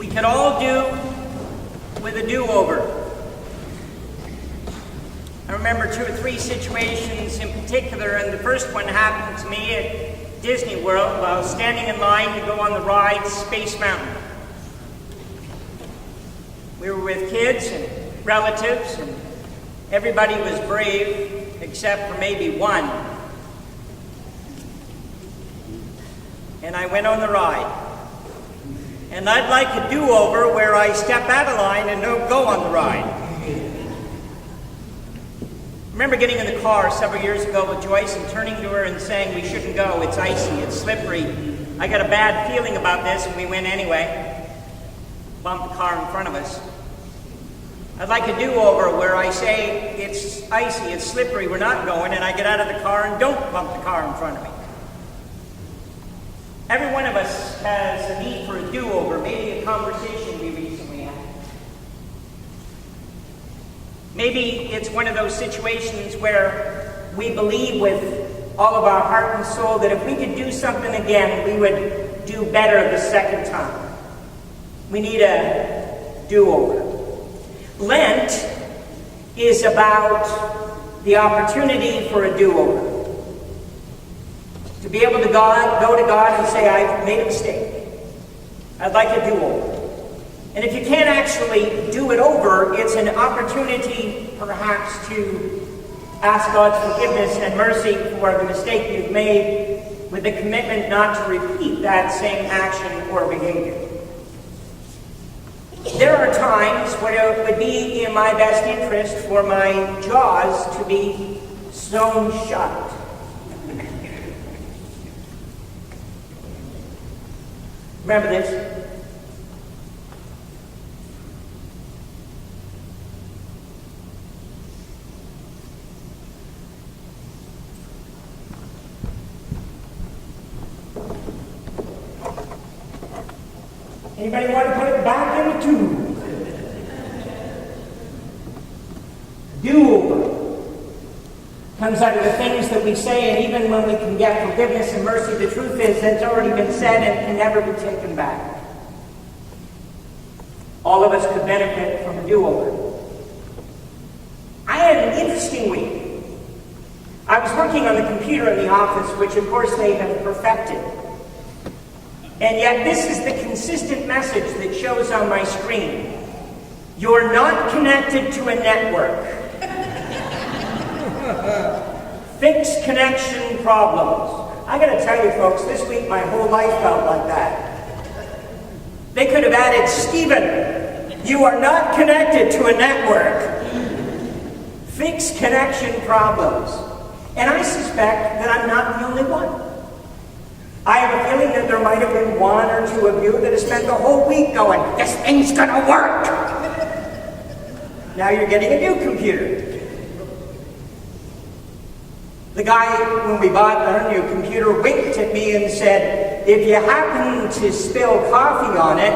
we could all do with a do-over. I remember 2 or 3 situations in particular, and the first one happened to me at Disney World while I was standing in line to go on the ride Space Mountain. We were with kids and relatives, and everybody was brave except for maybe one. And I went on the ride. And I'd like a do-over where I step out of line and don't go on the ride. I remember getting in the car several years ago with Joyce and turning to her and saying, we shouldn't go, it's icy, it's slippery. I got a bad feeling about this, and we went anyway. Bumped the car in front of us. I'd like a do-over where I say, it's icy, it's slippery, we're not going, and I get out of the car and don't bump the car in front of me. Every one of us has a need for a do-over, maybe a conversation we recently had. Maybe it's one of those situations where we believe with all of our heart and soul that if we could do something again, we would do better the second time. We need a do-over. Lent is about the opportunity for a do-over. To be able to go to God and say, I've made a mistake. I'd like a do-over. And if you can't actually do it over, it's an opportunity perhaps to ask God's forgiveness and mercy for the mistake you've made with the commitment not to repeat that same action or behavior. There are times when it would be in my best interest for my jaws to be sewn shut. Remember this? Anybody want to put it back in the tube? Do-over comes out of the things that we say, and even when we can get forgiveness and mercy, the truth is that it's already been said and can never be taken back. All of us could benefit from a do-over. I had an interesting week. I was working on the computer in the office, which of course they have perfected. And yet this is the consistent message that shows on my screen. You're not connected to a network. Fix connection problems. I gotta tell you folks, this week my whole life felt like that. They could have added, Stephen, you are not connected to a network. Fix connection problems. And I suspect that I'm not the only one. I have a feeling that there might have been 1 or 2 of you that have spent the whole week going, this thing's gonna work. Now you're getting a new computer. The guy, when we bought our new computer, winked at me and said, if you happen to spill coffee on it,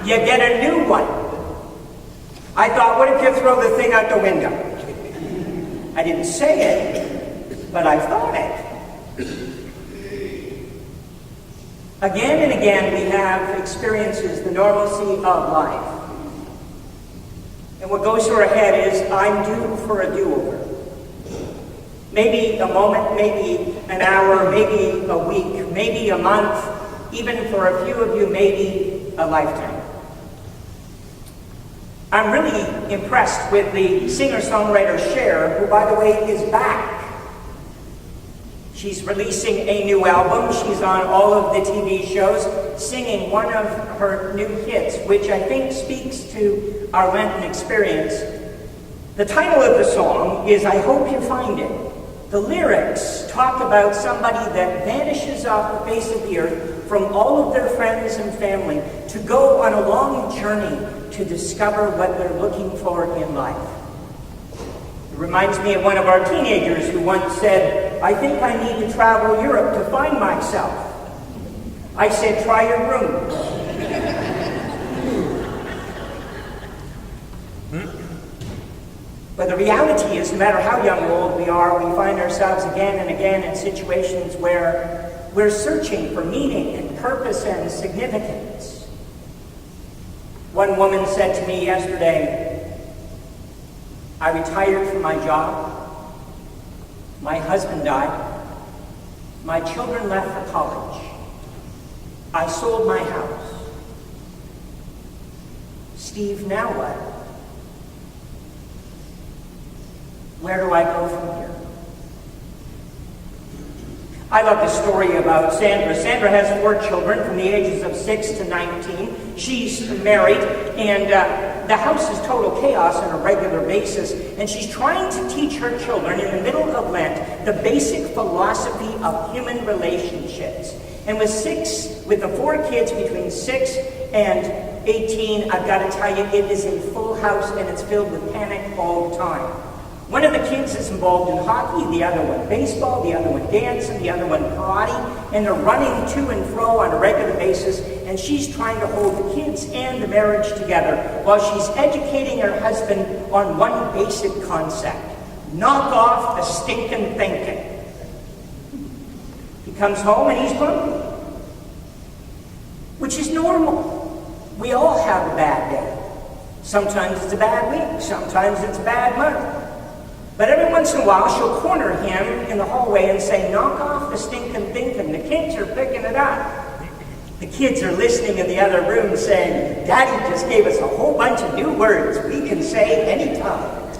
you get a new one. I thought, what if you throw the thing out the window? I didn't say it, but I thought it. Again and again we have experiences, the normalcy of life. And what goes through our head is, I'm due for a do-over. Maybe a moment, maybe an hour, maybe a week, maybe a month, even for a few of you, maybe a lifetime. I'm really impressed with the singer-songwriter Cher, who, by the way, is back. She's releasing a new album. She's on all of the TV shows, singing one of her new hits, which I think speaks to our Lenten experience. The title of the song is I Hope You Find It. The lyrics talk about somebody that vanishes off the face of the earth from all of their friends and family to go on a long journey to discover what they're looking for in life. It reminds me of one of our teenagers who once said, I think I need to travel Europe to find myself. I said, try your room. But the reality is, no matter how young or old we are, we find ourselves again and again in situations where we're searching for meaning and purpose and significance. One woman said to me yesterday, I retired from my job, my husband died, my children left for college, I sold my house. Steve, now what? Where do I go from here? I love the story about Sandra. Sandra has 4 children from the ages of 6 to 19. She's married, and the house is total chaos on a regular basis, and she's trying to teach her children in the middle of Lent the basic philosophy of human relationships. And with the 4 kids between 6 and 18, I've got to tell you, it is a full house, and it's filled with panic all the time. One of the kids is involved in hockey, the other one baseball, the other one dancing, the other one karate, and they're running to and fro on a regular basis, and she's trying to hold the kids and the marriage together while she's educating her husband on one basic concept: knock off the stinking thinking. He comes home and he's grumpy, which is normal. We all have a bad day. Sometimes it's a bad week, sometimes it's a bad month. But every once in a while, she'll corner him in the hallway and say, knock off the stinking thinking. The kids are picking it up. The kids are listening in the other room saying, Daddy just gave us a whole bunch of new words we can say anytime.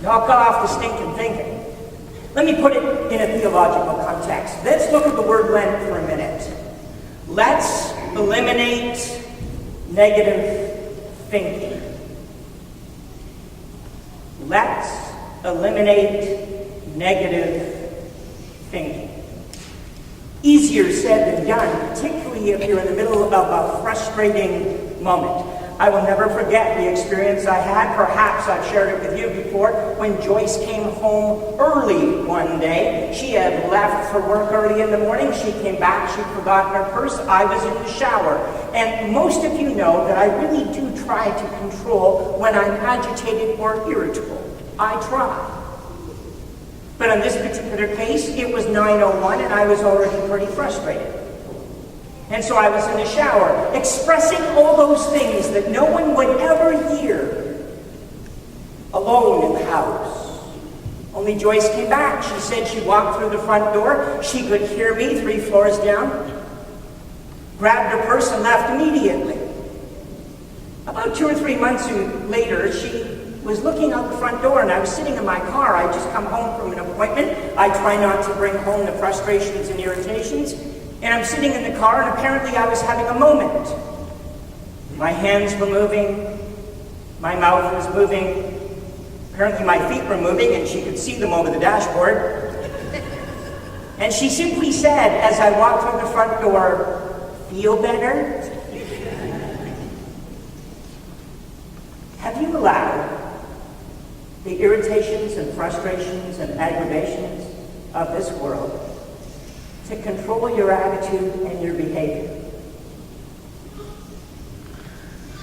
Knock off the stinking thinking. Let me put it in a theological context. Let's look at the word Lent for a minute. Let's eliminate negative thinking. Let's eliminate negative thinking. Easier said than done, particularly if you're in the middle of a frustrating moment. I will never forget the experience I had. Perhaps I've shared it with you before, when Joyce came home early one day. She had left for work early in the morning. She came back. She'd forgotten her purse. I was in the shower. And most of you know that I really do try to control when I'm agitated or irritable. I try. But in this particular case, it was 9:01 and I was already pretty frustrated. And so I was in the shower, expressing all those things that no one would ever hear, alone in the house. Only Joyce came back. She said she walked through the front door. She could hear me 3 floors down, grabbed her purse and left immediately. About 2 or 3 months later, she was looking out the front door, and I was sitting in my car. I'd just come home from an appointment. I try not to bring home the frustrations and irritations. And I'm sitting in the car, and apparently I was having a moment. My hands were moving. My mouth was moving. Apparently my feet were moving, and she could see them over the dashboard. And she simply said, as I walked through the front door, "Feel better?" Have you allowed the irritations and frustrations and aggravations of this world to control your attitude and your behavior?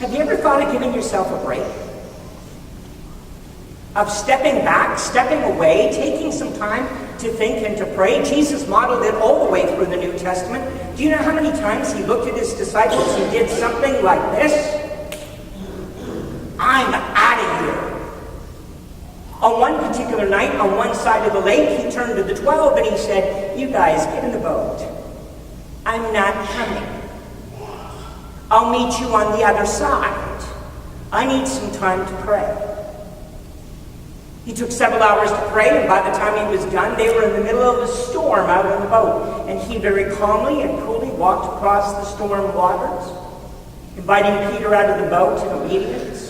Have you ever thought of giving yourself a break? Of stepping back, stepping away, taking some time to think and to pray? Jesus modeled it all the way through the New Testament. Do you know how many times he looked at his disciples and did something like this? I'm out of here. On one particular night, on one side of the lake, he turned to the 12 and he said, "You guys, get in the boat. I'm not coming. I'll meet you on the other side. I need some time to pray." He took several hours to pray, and by the time he was done, they were in the middle of a storm out on the boat. And he very calmly and coolly walked across the storm waters, inviting Peter out of the boat in obedience,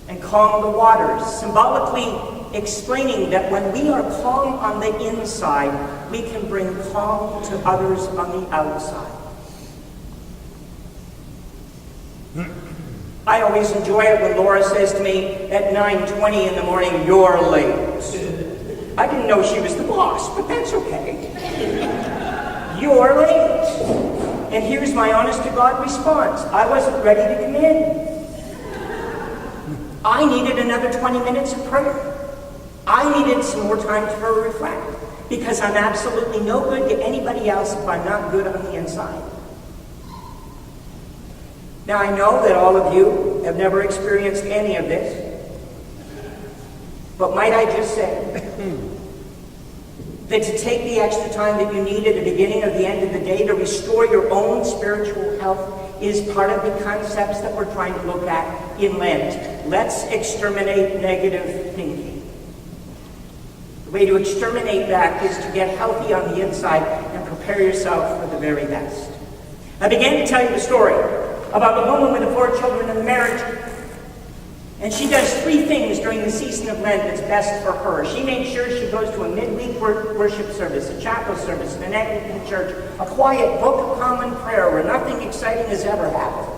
and calm the waters, symbolically explaining that when we are calm on the inside, we can bring calm to others on the outside. I always enjoy it when Laura says to me at 9:20 in the morning, "You're late." I didn't know she was the boss, but that's okay. You're late. And here's my honest to God response. I wasn't ready to come in. I needed another 20 minutes of prayer. I needed some more time to reflect. because I'm absolutely no good to anybody else if I'm not good on the inside. Now, I know that all of you have never experienced any of this, but might I just say that to take the extra time that you need at the beginning or the end of the day to restore your own spiritual health is part of the concepts that we're trying to look at in Lent. Let's exterminate negative thinking. The way to exterminate that is to get healthy on the inside and prepare yourself for the very best. I began to tell you the story about the woman with the 4 children and the marriage. And she does 3 things during the season of Lent that's best for her. She makes sure she goes to a midweek worship service, a chapel service, an Anglican church, a quiet book of common prayer where nothing exciting has ever happened.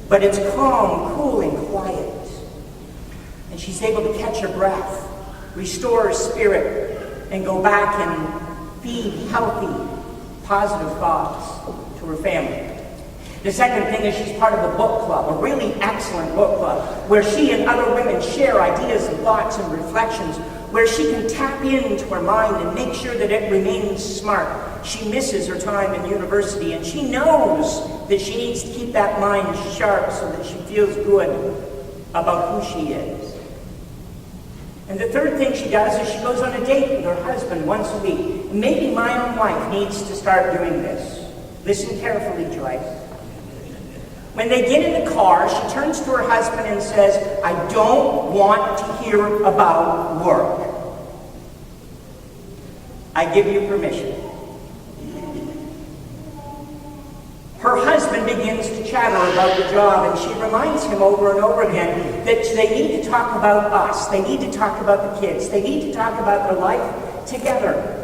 But it's calm, cool, and quiet. And she's able to catch her breath, restore her spirit, and go back and feed healthy, positive thoughts to her family. The second thing is she's part of a book club, a really excellent book club, where she and other women share ideas and thoughts and reflections, where she can tap into her mind and make sure that it remains smart. She misses her time in university, and she knows that she needs to keep that mind sharp so that she feels good about who she is. And the third thing she does is she goes on a date with her husband once a week. Maybe my own wife needs to start doing this. Listen carefully, Joyce. When they get in the car, she turns to her husband and says, "I don't want to hear about work. I give you permission." Her husband begins to chatter about the job, and she reminds him over and over again that they need to talk about us. They need to talk about the kids. They need to talk about their life together.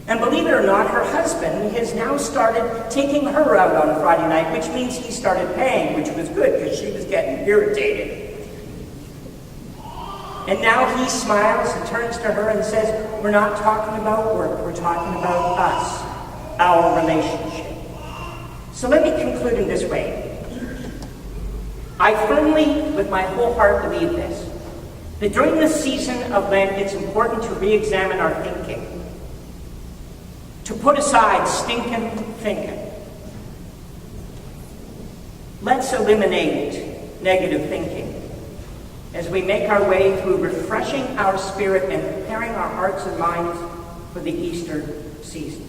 And believe it or not, her husband has now started taking her out on Friday night, which means he started paying, which was good because she was getting irritated. And now he smiles and turns to her and says, "We're not talking about work, we're talking about us, our relationship." So let me conclude in this way. I firmly, with my whole heart, believe this, that during the season of Lent, it's important to re-examine our thinking. To put aside stinking thinking. Let's eliminate negative thinking as we make our way through refreshing our spirit and preparing our hearts and minds for the Easter season.